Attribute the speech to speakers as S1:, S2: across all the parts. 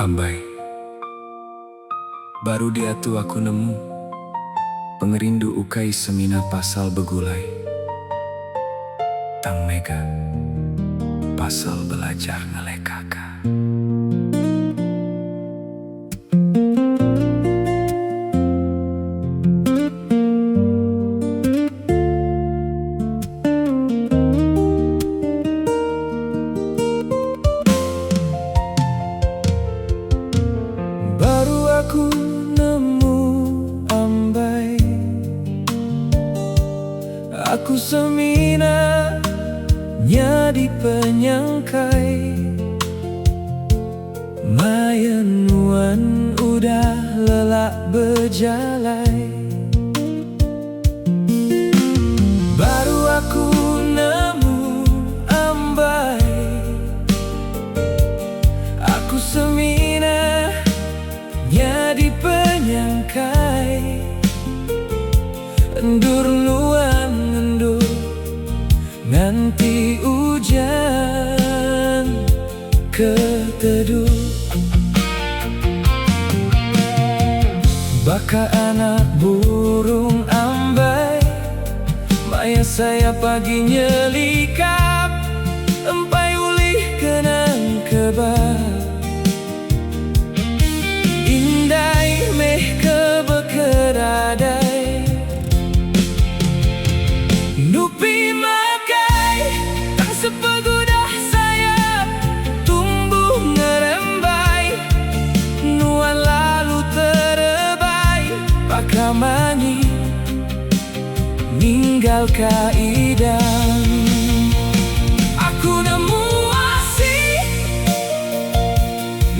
S1: Ambai, baru dia tu aku nemu pengerindu ukai semina pasal begulai. Tang mega pasal belajar ngelekaka.
S2: Baru aku nemu ambai, aku semina nyadi penyangkai. Mayenuan udah lelak berjalai. Baru aku nemu ambai, aku semina nyadi penyangkai. Endur luan endur nganti hujan keteduh. Baka anak burung ambai, maya saya pagi nyelikap, empai ulih kenang kebab. Indai meh kebekeradai, nupi makai tak sepegudah sayap, tumbuh ngerembai, nuan lalu terebai, pakamani ninggal kaidang. Aku nemu asih,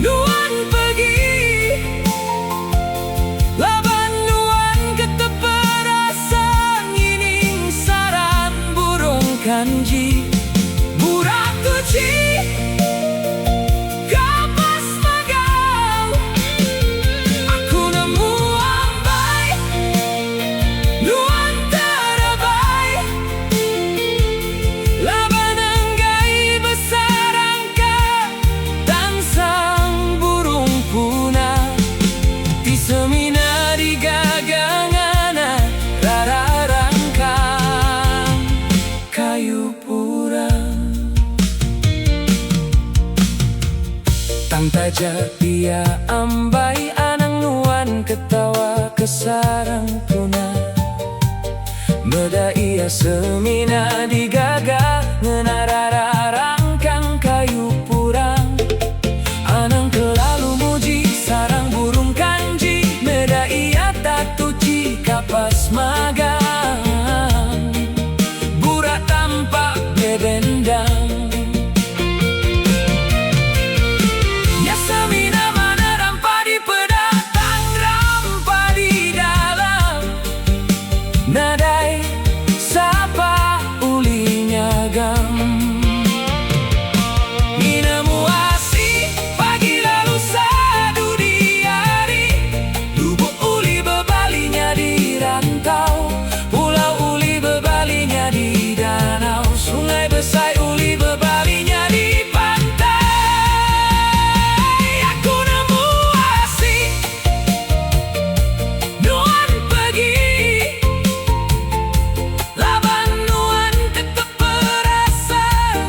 S2: nuan pergi, laban nuan keteperasa ngining saran burung kanji. Burak tuci kapas magau, aku nemu ambai, nuan terabai, laban enggai besar angka, dan sang burung punah di semina di gagangana rararangkang kayu purang. Tang tajak dia ambai, anang nuan ketawa kesarang punah. Meda ia semina di gagangana rararangkang kayu purang. Anang kelalu muji sarang burung kanji, meda ia tak tuci kapas magang, burak tampak bebendang. Ya semina mana rampa di pedatang, rampa di dalam, nadai sapa ulinya gam. Ninamu asih pagi lalu sadu di hari, lubuk uli bebalinya di rantau, pulau uli bebalinya di danau, sungai besar uli bebalinya di pantai. Aku nemu asih, nuan pergi, laban nuan tetep berasa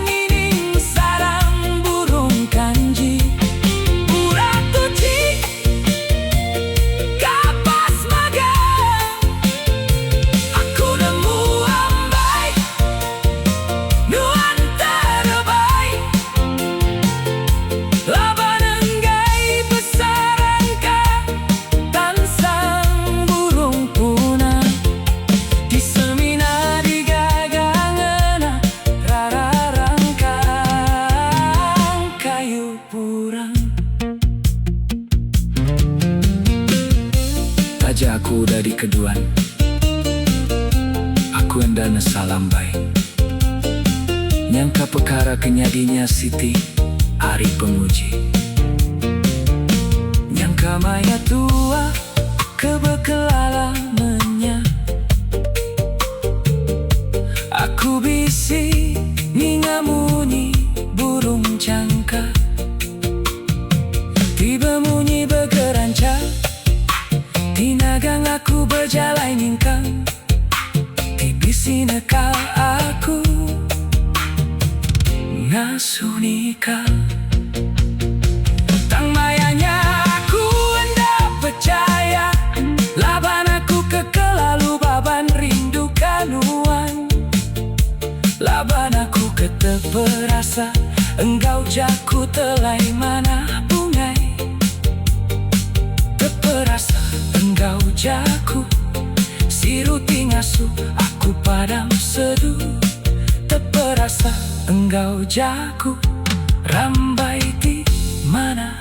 S2: ngining sarang burung kanji. Burak tuci kapas magang, aku nemu ambai, nuan terabai, laban enggai besar angka, dan sang burung punah di semina di gagangana rararangkang kayu purang.
S1: Taja aku dari keduan, aku endana salambai, nyangka perkara kenyadinya Siti Ari Pemuji. Nyangka maya tua kebekelalamannya, aku bisi ningamuni burung cangka, tiba
S2: aku berjalan ingkang Tibisi nekal aku Ngasuh nikah Tang mayanya aku hendak percaya Laban aku kekelalu baban rindu kanuan Laban aku keteperasa Engkau jaku telai mana bungai Teperasa engkau jaku Siruti ngasuh aku padam seduh Teperasa engkau jaku Rambai di mana